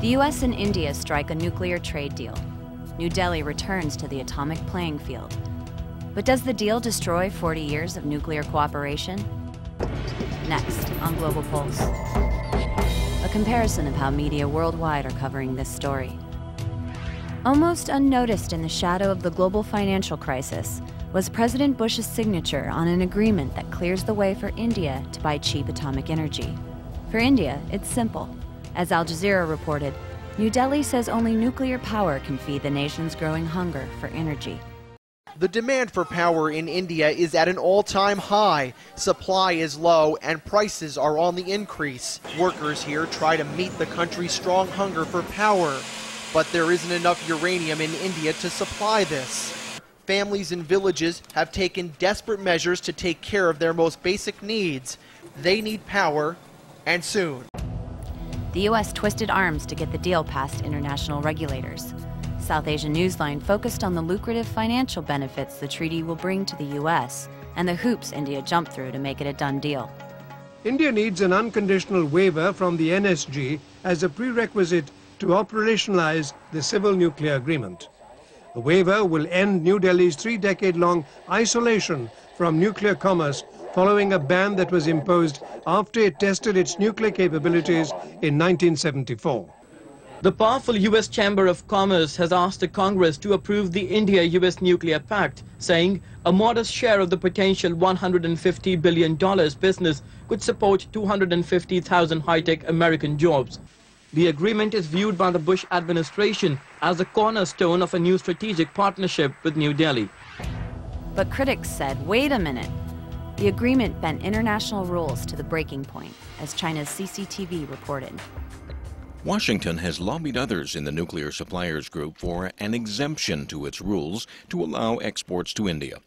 The U.S. and India strike a nuclear trade deal. New Delhi returns to the atomic playing field. But does the deal destroy 40 years of nuclear cooperation? Next on Global Pulse, a comparison of how media worldwide are covering this story. Almost unnoticed in the shadow of the global financial crisis was President Bush's signature on an agreement that clears the way for India to buy cheap atomic energy. For India, it's simple. As Al Jazeera reported, New Delhi says only nuclear power can feed the nation's growing hunger for energy. The demand for power in India is at an all-time high. Supply is low and prices are on the increase. Workers here try to meet the country's strong hunger for power, but there isn't enough uranium in India to supply this. Families in villages have taken desperate measures to take care of their most basic needs. They need power, and soon. The U.S. twisted arms to get the deal past international regulators. South Asian Newsline focused on the lucrative financial benefits the treaty will bring to the U.S. and the hoops India jumped through to make it a done deal. India needs an unconditional waiver from the NSG as a prerequisite to operationalize the civil nuclear agreement. The waiver will end New Delhi's 3-decade-long isolation from nuclear commerce following a ban that was imposed after it tested its nuclear capabilities in 1974. The powerful U.S. Chamber of Commerce has asked the Congress to approve the India-U.S. Nuclear Pact, saying a modest share of the potential $150 billion business could support 250,000 high-tech American jobs. The agreement is viewed by the Bush administration as a cornerstone of a new strategic partnership with New Delhi. But critics said, wait a minute. The agreement bent international rules to the breaking point, as China's CCTV reported. Washington has lobbied others in the nuclear suppliers group for an exemption to its rules to allow exports to India.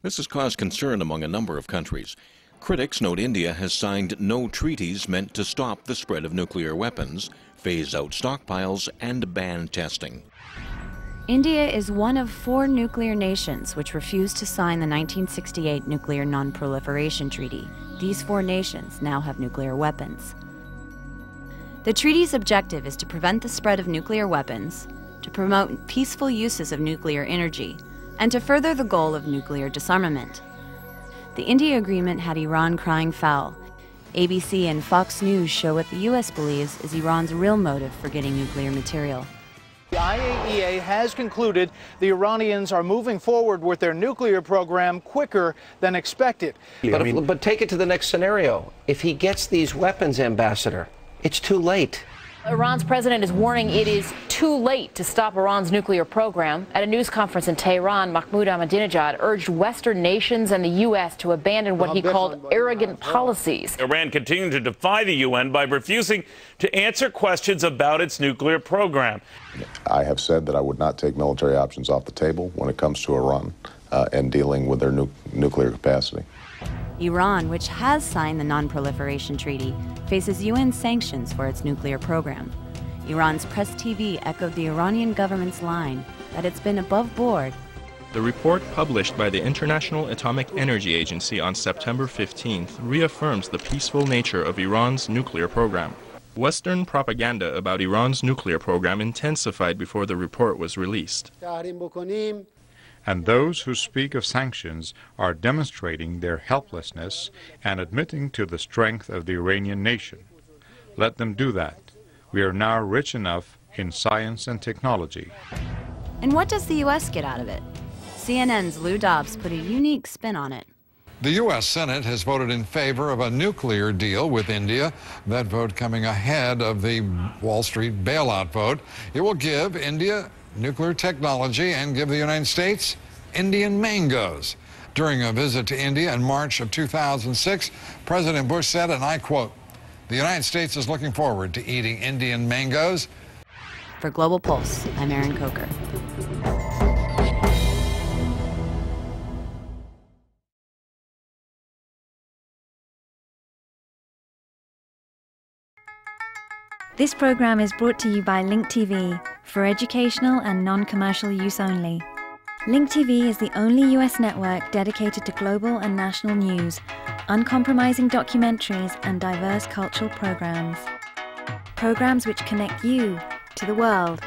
This has caused concern among a number of countries. Critics note India has signed no treaties meant to stop the spread of nuclear weapons, phase out stockpiles, and ban testing. India is one of 4 nuclear nations which refused to sign the 1968 Nuclear Non-Proliferation Treaty. These 4 nations now have nuclear weapons. The treaty's objective is to prevent the spread of nuclear weapons, to promote peaceful uses of nuclear energy, and to further the goal of nuclear disarmament. The India agreement had Iran crying foul. ABC and Fox News show what the U.S. believes is Iran's real motive for getting nuclear material. The IAEA has concluded the Iranians are moving forward with their nuclear program quicker than expected. But take it to the next scenario. If he gets these weapons, Ambassador, it's too late. Iran's president is warning it is too late to stop Iran's nuclear program. At a news conference in Tehran, Mahmoud Ahmadinejad urged Western nations and the U.S. to abandon what he called arrogant policies. Iran continued to defy the UN by refusing to answer questions about its nuclear program. I have said that I would not take military options off the table when it comes to Iran and dealing with their nuclear capacity. Iran, which has signed the Non-Proliferation Treaty, faces UN sanctions for its nuclear program. Iran's Press TV echoed the Iranian government's line that it's been above board. The report published by the International Atomic Energy Agency on September 15th reaffirms the peaceful nature of Iran's nuclear program. Western propaganda about Iran's nuclear program intensified before the report was released. And those who speak of sanctions are demonstrating their helplessness and admitting to the strength of the Iranian nation. Let them do that. We are now rich enough in science and technology. And what does the U.S. get out of it? CNN's Lou Dobbs put a unique spin on it. The U.S. Senate has voted in favor of a nuclear deal with India, that vote coming ahead of the Wall Street bailout vote. It will give India nuclear technology and give the United States Indian mangoes. During a visit to India in March of 2006, President Bush said, and I quote, "The United States is looking forward to eating Indian mangoes." For Global Pulse, I'm Erin Coker. This program is brought to you by Link TV for educational and non-commercial use only. Link TV is the only US network dedicated to global and national news, uncompromising documentaries, and diverse cultural programs. programs which connect you to the world.